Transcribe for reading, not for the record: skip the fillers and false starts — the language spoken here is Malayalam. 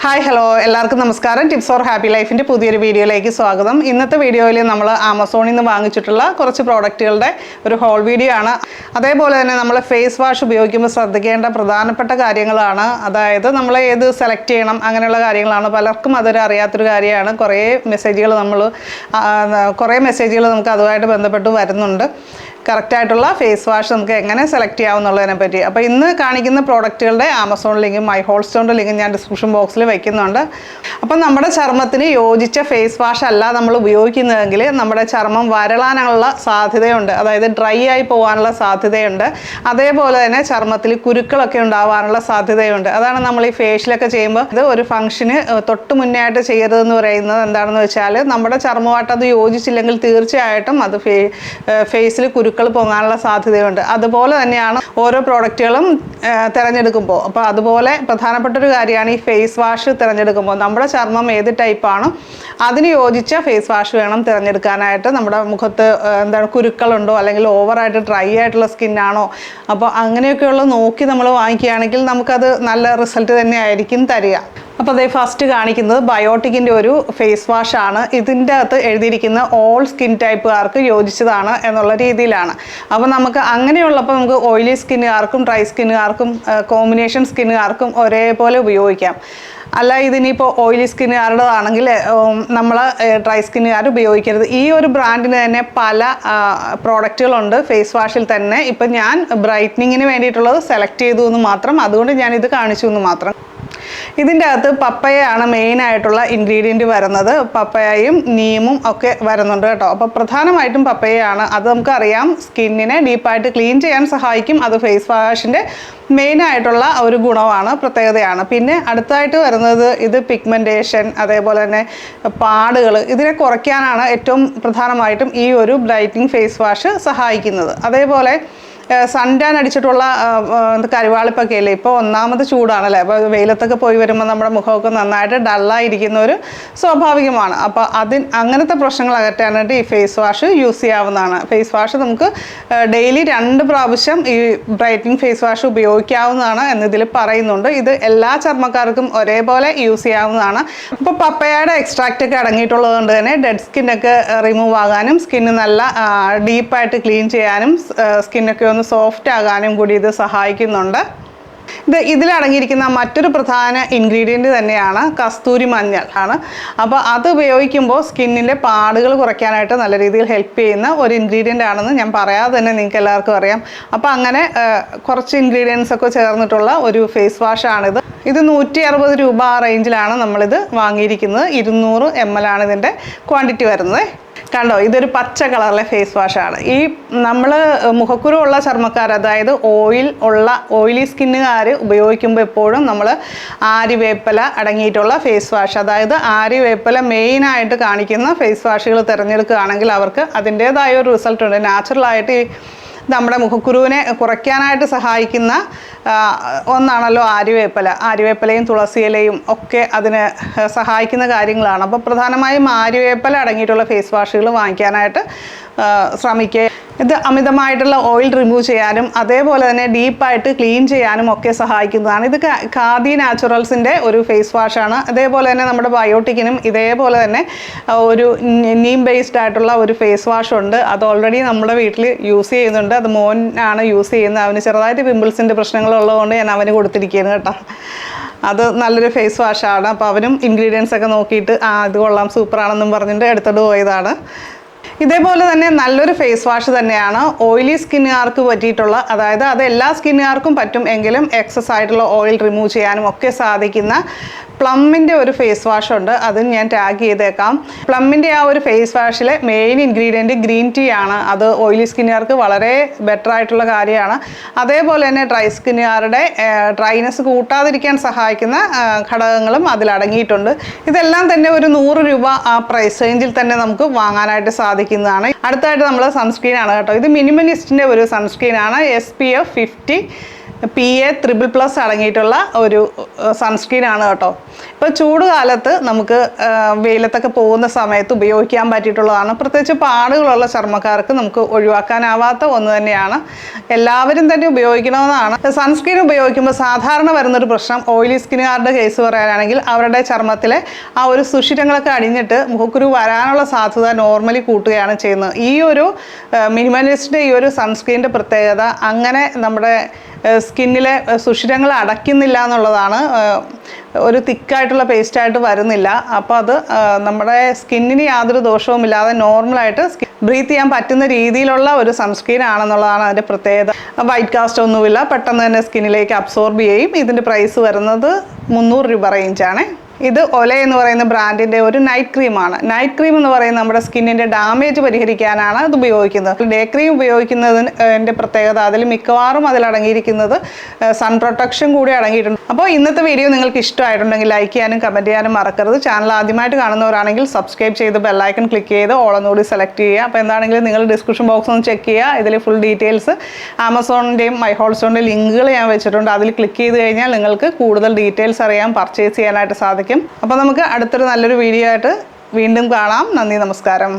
ഹായ് ഹലോ എല്ലാവർക്കും നമസ്കാരം. ടിപ്സ് ഫോർ ഹാപ്പി ലൈഫിൻ്റെ പുതിയൊരു വീഡിയോയിലേക്ക് സ്വാഗതം. ഇന്നത്തെ വീഡിയോയിൽ നമ്മൾ ആമസോണിൽ നിന്ന് വാങ്ങിച്ചിട്ടുള്ള കുറച്ച് പ്രോഡക്റ്റുകളുടെ ഒരു ഹോൾ വീഡിയോ ആണ്. അതേപോലെ തന്നെ നമ്മൾ ഫേസ് വാഷ് ഉപയോഗിക്കുമ്പോൾ ശ്രദ്ധിക്കേണ്ട പ്രധാനപ്പെട്ട കാര്യങ്ങളാണ്. അതായത് നമ്മൾ ഏത് സെലക്ട് ചെയ്യണം അങ്ങനെയുള്ള കാര്യങ്ങളാണ്. പലർക്കും അതൊരു അറിയാത്തൊരു കാര്യമാണ്. കുറേ മെസ്സേജുകൾ നമുക്ക് അതുമായിട്ട് ബന്ധപ്പെട്ട് വരുന്നുണ്ട്. കറക്റ്റായിട്ടുള്ള ഫേസ് വാഷ് നമുക്ക് എങ്ങനെ സെലക്ട് ചെയ്യാവുന്നുള്ളതിനെ പറ്റി. അപ്പോൾ ഇന്ന് കാണിക്കുന്ന പ്രോഡക്റ്റുകളുടെ ആമസോൺ ലിങ്കും മൈ ഹോൾ സ്റ്റോണിൻ്റെ ലിങ്കും ഞാൻ ഡിസ്ക്രിപ്ഷൻ ബോക്സിൽ വയ്ക്കുന്നുണ്ട്. അപ്പം നമ്മുടെ ചർമ്മത്തിന് യോജിച്ച ഫേസ് വാഷ് അല്ല നമ്മൾ ഉപയോഗിക്കുന്നതെങ്കിൽ നമ്മുടെ ചർമ്മം വരളാനുള്ള സാധ്യതയുണ്ട്. അതായത് ഡ്രൈ ആയി പോകാനുള്ള സാധ്യതയുണ്ട്. അതേപോലെ തന്നെ ചർമ്മത്തിൽ കുരുക്കളൊക്കെ ഉണ്ടാവാനുള്ള സാധ്യതയുണ്ട്. അതാണ് നമ്മൾ ഈ ഫേഷ്യലൊക്കെ ചെയ്യുമ്പോൾ ഇത് ഒരു ഫംഗ്ഷന് തൊട്ട് മുന്നേ ആയിട്ട് ചെയ്യരുതെന്ന് പറയുന്നത് എന്താണെന്ന് വെച്ചാൽ നമ്മുടെ ചർമ്മമായിട്ട് അത് യോജിച്ചില്ലെങ്കിൽ തീർച്ചയായിട്ടും അത് ഫേസിൽ കുരുക്കൾ പൊങ്ങാനുള്ള സാധ്യതയുണ്ട്. അതുപോലെ തന്നെയാണ് ഓരോ പ്രോഡക്റ്റുകളും തിരഞ്ഞെടുക്കുമ്പോൾ. അപ്പോൾ അതുപോലെ പ്രധാനപ്പെട്ടൊരു കാര്യമാണ് ഈ ഫേസ് വാഷ് തിരഞ്ഞെടുക്കുമ്പോൾ നമ്മുടെ ചർമ്മം ഏത് ടൈപ്പാണോ അതിന് യോജിച്ച ഫേസ് വാഷ് വേണം തിരഞ്ഞെടുക്കാനായിട്ട്. നമ്മുടെ മുഖത്ത് കുരുക്കളുണ്ടോ അല്ലെങ്കിൽ ഓവറായിട്ട് ഡ്രൈ ആയിട്ടുള്ള സ്കിന്നാണോ, അപ്പോൾ അങ്ങനെയൊക്കെയുള്ള നോക്കി നമ്മൾ വാങ്ങിക്കുകയാണെങ്കിൽ നമുക്കത് നല്ല റിസൾട്ട് തന്നെ ആയിരിക്കും തരിക. അപ്പോൾ അതേ ഫസ്റ്റ് കാണിക്കുന്നത് ബയോട്ടിക്കിൻ്റെ ഒരു ഫേസ് വാഷാണ്. ഇതിൻ്റെ അകത്ത് എഴുതിയിരിക്കുന്ന ഓൾ സ്കിൻ ടൈപ്പുകാർക്ക് യോജിച്ചതാണ് എന്നുള്ള രീതിയിലാണ്. അപ്പോൾ നമുക്ക് അങ്ങനെയുള്ളപ്പോൾ നമുക്ക് ഓയിലി സ്കിന്നുകാർക്കും ഡ്രൈ സ്കിന്നുകാർക്കും കോമ്പിനേഷൻ സ്കിന്നുകാർക്കും ഒരേപോലെ ഉപയോഗിക്കാം. അല്ല ഇതിനിപ്പോൾ ഓയിലി സ്കിന്നുകാരുടേതാണെങ്കിൽ നമ്മൾ ഡ്രൈ സ്കിന്നുകാർ ഉപയോഗിക്കരുത്. ഈ ഒരു ബ്രാൻഡിന് തന്നെ പല പ്രോഡക്റ്റുകളുണ്ട് ഫേസ് വാഷിൽ തന്നെ. ഇപ്പം ഞാൻ ബ്രൈറ്റനിങ്ങിന് വേണ്ടിയിട്ടുള്ളത് സെലക്ട് ചെയ്തു എന്ന് മാത്രം, അതുകൊണ്ട് ഞാനിത് കാണിച്ചു എന്ന് മാത്രം. ഇതിൻ്റെ അകത്ത് പപ്പയയാണ് മെയിനായിട്ടുള്ള ഇൻഗ്രീഡിയൻറ്റ് വരുന്നത്. പപ്പയയും നീമും ഒക്കെ വരുന്നുണ്ട് കേട്ടോ. അപ്പോൾ പ്രധാനമായിട്ടും പപ്പയയാണ്. അത് നമുക്കറിയാം സ്കിന്നിനെ ഡീപ്പായിട്ട് ക്ലീൻ ചെയ്യാൻ സഹായിക്കും. അത് ഫേസ് വാഷിൻ്റെ മെയിനായിട്ടുള്ള ഒരു ഗുണമാണ്, പ്രത്യേകതയാണ്. പിന്നെ അടുത്തായിട്ട് വരുന്നത് ഇത് പിഗ്മെൻറ്റേഷൻ, അതേപോലെ തന്നെ പാടുകൾ, ഇതിനെ കുറയ്ക്കാനാണ് ഏറ്റവും പ്രധാനമായിട്ടും ഈ ഒരു ബ്രൈറ്റനിങ് ഫേസ് വാഷ് സഹായിക്കുന്നത്. അതേപോലെ സൺടാൻ അടിച്ചിട്ടുള്ള കരുവാളിപ്പൊക്കെ അല്ലേ, ഇപ്പോൾ ഒന്നാമത് ചൂടാണല്ലേ, അപ്പോൾ വെയിലത്തൊക്കെ പോയി വരുമ്പോൾ നമ്മുടെ മുഖമൊക്കെ നന്നായിട്ട് ഡള്ളായിരിക്കുന്നൊരു സ്വാഭാവികമാണ്. അപ്പോൾ അങ്ങനത്തെ പ്രശ്നങ്ങൾ അകറ്റാനായിട്ട് ഈ ഫേസ് വാഷ് യൂസ് ചെയ്യാവുന്നതാണ്. ഫേസ് വാഷ് നമുക്ക് ഡെയിലി 2 പ്രാവശ്യം ഈ ബ്രൈറ്റനിങ് ഫേസ് വാഷ് ഉപയോഗിക്കാവുന്നതാണ് എന്നിതിൽ പറയുന്നുണ്ട്. ഇത് എല്ലാ ചർമ്മക്കാർക്കും ഒരേപോലെ യൂസ് ചെയ്യാവുന്നതാണ്. അപ്പോൾ പപ്പയയുടെ എക്സ്ട്രാക്റ്റ് ഒക്കെ അടങ്ങിയിട്ടുള്ളത് കൊണ്ട് തന്നെ ഡെഡ് സ്കിന്നൊക്കെ റിമൂവ് ആകാനും സ്കിന്ന് നല്ല ഡീപ്പായിട്ട് ക്ലീൻ ചെയ്യാനും സ്കിന്നൊക്കെ ഒന്ന് സോഫ്റ്റ് ആകാനും കൂടി ഇത് സഹായിക്കുന്നുണ്ട്. ഇതിലടങ്ങിയിരിക്കുന്ന മറ്റൊരു പ്രധാന ഇൻഗ്രീഡിയൻറ്റ് തന്നെയാണ് കസ്തൂരി മഞ്ഞൾ ആണ്. അപ്പോൾ അത് ഉപയോഗിക്കുമ്പോൾ സ്കിന്നിൻ്റെ പാടുകൾ കുറയ്ക്കാനായിട്ട് നല്ല രീതിയിൽ ഹെൽപ്പ് ചെയ്യുന്ന ഒരു ഇൻഗ്രീഡിയൻ്റ് ആണെന്ന് ഞാൻ പറയാതെ തന്നെ നിങ്ങൾക്ക് എല്ലാവർക്കും അറിയാം. അപ്പോൾ അങ്ങനെ കുറച്ച് ഇൻഗ്രീഡിയൻസ് ഒക്കെ ചേർന്നിട്ടുള്ള ഒരു ഫേസ് വാഷാണിത്. ഇത് 160 രൂപ റേഞ്ചിലാണ് നമ്മളിത് വാങ്ങിയിരിക്കുന്നത്. 200 ml ആണ് ഇതിൻ്റെ ക്വാണ്ടിറ്റി വരുന്നത്. കണ്ടോ, ഇതൊരു പച്ച കളറിലെ ഫേസ് വാഷാണ്. ഈ നമ്മൾ മുഖക്കുരു ഉള്ള ചർമ്മക്കാർ, അതായത് ഓയിലി സ്കിന്നുകാർ ഉപയോഗിക്കുമ്പോൾ എപ്പോഴും നമ്മൾ ആര്യവേപ്പില അടങ്ങിയിട്ടുള്ള ഫേസ് വാഷ്, അതായത് ആര്യവേപ്പില മെയിനായിട്ട് കാണിക്കുന്ന ഫേസ് വാഷുകൾ തിരഞ്ഞെടുക്കുകയാണെങ്കിൽ അവർക്ക് അതിൻ്റേതായ ഒരു റിസൾട്ട് ഉണ്ട്. നാച്ചുറലായിട്ട് നമ്മുടെ മുഖക്കുരുവിനെ കുറയ്ക്കാനായിട്ട് സഹായിക്കുന്ന ഒന്നാണല്ലോ ആര്യവേപ്പിലയും തുളസിയിലയും ഒക്കെ അതിന് സഹായിക്കുന്ന കാര്യങ്ങളാണ്. അപ്പോൾ പ്രധാനമായും ആര്യവേപ്പില അടങ്ങിയിട്ടുള്ള ഫേസ് വാഷുകൾ വാങ്ങിക്കാനായിട്ട് ശ്രമിക്കുക. ഇത് അമിതമായിട്ടുള്ള ഓയിൽ റിമൂവ് ചെയ്യാനും അതേപോലെ തന്നെ ഡീപ്പായിട്ട് ക്ലീൻ ചെയ്യാനും ഒക്കെ സഹായിക്കുന്നതാണ്. ഇത് ഖാദി നാച്ചുറൽസിൻ്റെ ഒരു ഫേസ് വാഷാണ്. അതേപോലെ തന്നെ നമ്മുടെ ബയോട്ടിക്കിനും ഇതേപോലെ തന്നെ ഒരു നീം ബേസ്ഡ് ആയിട്ടുള്ള ഒരു ഫേസ് വാഷ് ഉണ്ട്. അത് ഓൾറെഡി നമ്മുടെ വീട്ടിൽ യൂസ് ചെയ്യുന്നുണ്ട്. അത് മോൻ ആണ് യൂസ് ചെയ്യുന്നത്. അവന് ചെറുതായിട്ട് പിമ്പിൾസിൻ്റെ പ്രശ്നങ്ങളുള്ളതുകൊണ്ട് ഞാൻ അവന് കൊടുത്തിരിക്കുകയാണ് കേട്ടോ. അത് നല്ലൊരു ഫേസ് വാഷാണ്. അപ്പോൾ അവനും ഇൻഗ്രീഡിയൻസ് ഒക്കെ നോക്കിയിട്ട് ഇത് കൊള്ളാം, സൂപ്പറാണെന്നും പറഞ്ഞിട്ട് എടുത്തിട്ട് പോയതാണ്. ഇതേപോലെ തന്നെ നല്ലൊരു ഫേസ് വാഷ് തന്നെയാണ് ഓയിലി സ്കിന്നുകാർക്ക് പറ്റിയിട്ടുള്ള, അതായത് അത് എല്ലാ സ്കിന്നുകാർക്കും പറ്റും എങ്കിലും എക്സസ് ആയിട്ടുള്ള ഓയിൽ റിമൂവ് ചെയ്യാനും ഒക്കെ സാധിക്കുന്ന പ്ലമ്മിൻ്റെ ഒരു ഫേസ് വാഷ് ഉണ്ട്. അതും ഞാൻ ടാഗ് ചെയ്തേക്കാം. പ്ലമ്മിൻ്റെ ആ ഒരു ഫേസ് വാഷിലെ മെയിൻ ഇൻഗ്രീഡിയൻറ്റ് ഗ്രീൻ ടീ ആണ്. അത് ഓയിലി സ്കിന്നുകാർക്ക് വളരെ ബെറ്റർ ആയിട്ടുള്ള കാര്യമാണ്. അതേപോലെ തന്നെ ഡ്രൈ സ്കിന്നുകാരുടെ ഡ്രൈനെസ് കൂട്ടാതിരിക്കാൻ സഹായിക്കുന്ന ഘടകങ്ങളും അതിലടങ്ങിയിട്ടുണ്ട്. ഇതെല്ലാം തന്നെ ഒരു 100 രൂപ ആ പ്രൈസ് റേഞ്ചിൽ തന്നെ നമുക്ക് വാങ്ങാനായിട്ട് സാധിക്കുന്നതാണ്. അടുത്തായിട്ട് നമ്മൾ സൺസ്ക്രീൻ ആണ് കേട്ടോ. ഇത് മിനിമലിസ്റ്റിൻ്റെ ഒരു സൺസ്ക്രീൻ ആണ്. SPF 50 PA++ അടങ്ങിയിട്ടുള്ള ഒരു സൺസ്ക്രീൻ ആണ് കേട്ടോ. ഇപ്പോൾ ചൂട് കാലത്ത് നമുക്ക് വെയിലത്തൊക്കെ പോകുന്ന സമയത്ത് ഉപയോഗിക്കാൻ പറ്റിയിട്ടുള്ളതാണ്. പ്രത്യേകിച്ച് പാടുകളുള്ള ചർമ്മക്കാർക്ക് നമുക്ക് ഒഴിവാക്കാനാവാത്ത ഒന്ന് തന്നെയാണ്. എല്ലാവരും തന്നെ ഉപയോഗിക്കണമെന്നാണ്. സൺസ്ക്രീൻ ഉപയോഗിക്കുമ്പോൾ സാധാരണ വരുന്നൊരു പ്രശ്നം, ഓയിലി സ്കിന്നുകാരുടെ കേസ് പറയാനാണെങ്കിൽ അവരുടെ ചർമ്മത്തിലെ ആ ഒരു സുഷിരങ്ങളൊക്കെ അടിഞ്ഞിട്ട് മുഖക്കുരു വരാനുള്ള സാധ്യത നോർമലി കൂട്ടുകയാണ് ചെയ്യുന്നത്. ഈ ഒരു മിനിമലിസ്റ്റിൻ്റെ ഈ ഒരു സൺസ്ക്രീനിൻ്റെ പ്രത്യേകത അങ്ങനെ നമ്മുടെ സ്കിന്നിലെ സുഷിരങ്ങൾ അടയ്ക്കുന്നില്ല എന്നുള്ളതാണ്. ഒരു തിക്കായിട്ടുള്ള പേസ്റ്റായിട്ട് വരുന്നില്ല. അപ്പോൾ അത് നമ്മുടെ സ്കിന്നിന് യാതൊരു ദോഷവുമില്ലാതെ നോർമലായിട്ട് ബ്രീത്ത് ചെയ്യാൻ പറ്റുന്ന രീതിയിലുള്ള ഒരു സൺസ്ക്രീൻ ആണെന്നുള്ളതാണ് അതിൻ്റെ പ്രത്യേകത. വൈറ്റ് കാസ്റ്റ് ഒന്നുമില്ല, പെട്ടെന്ന് തന്നെ സ്കിന്നിലേക്ക് അബ്സോർബ് ചെയ്യും. ഇതിൻ്റെ പ്രൈസ് വരുന്നത് 300 രൂപ റേഞ്ചാണ്. ഇത് ഒലെ എന്ന് പറയുന്ന ബ്രാൻഡിൻ്റെ ഒരു നൈറ്റ് ക്രീമാണ്. നൈറ്റ് ക്രീം എന്ന് പറയുന്നത് നമ്മുടെ സ്കിന്നിൻ്റെ ഡാമേജ് പരിഹരിക്കാനാണ് ഇത് ഉപയോഗിക്കുന്നത്. ഡേ ക്രീം ഉപയോഗിക്കുന്നതിൻ്റെ പ്രത്യേകത അതിൽ മിക്കവാറും അതിലടങ്ങിയിരിക്കുന്നത് സൺ പ്രൊട്ടക്ഷൻ കൂടി അടങ്ങിയിട്ടുണ്ട്. അപ്പോൾ ഇന്നത്തെ വീഡിയോ നിങ്ങൾക്ക് ഇഷ്ടമായിട്ടുണ്ടെങ്കിൽ ലൈക്ക് ചെയ്യാനും കമൻറ്റ് ചെയ്യാനും മറക്കരുത്. ചാനൽ ആദ്യമായിട്ട് കാണുന്നവരാണെങ്കിൽ സബ്സ്ക്രൈബ് ചെയ്ത് ബെല്ലൈക്കൺ ക്ലിക്ക് ചെയ്ത് ഓളെന്നുകൂടി സെലക്ട് ചെയ്യുക. അപ്പോൾ എന്താണെങ്കിലും നിങ്ങൾ ഡിസ്ക്രിപ്ഷൻ ബോക്സ് ഒന്ന് ചെക്ക് ചെയ്യുക. ഇതിൽ ഫുൾ ഡീറ്റെയിൽസ് ആമസോണിൻ്റെയും മൈഹോൾസ്റ്റോണിൻ്റെ ലിങ്കുകൾ ഞാൻ വെച്ചിട്ടുണ്ട്. അതിൽ ക്ലിക്ക് ചെയ്ത് കഴിഞ്ഞാൽ നിങ്ങൾക്ക് കൂടുതൽ ഡീറ്റെയിൽസ് അറിയാൻ, പർച്ചേസ് ചെയ്യാനായിട്ട് സാധിക്കും. അപ്പോൾ നമുക്ക് അടുത്തൊരു നല്ലൊരു വീഡിയോ ആയിട്ട് വീണ്ടും കാണാം. നന്ദി, നമസ്കാരം.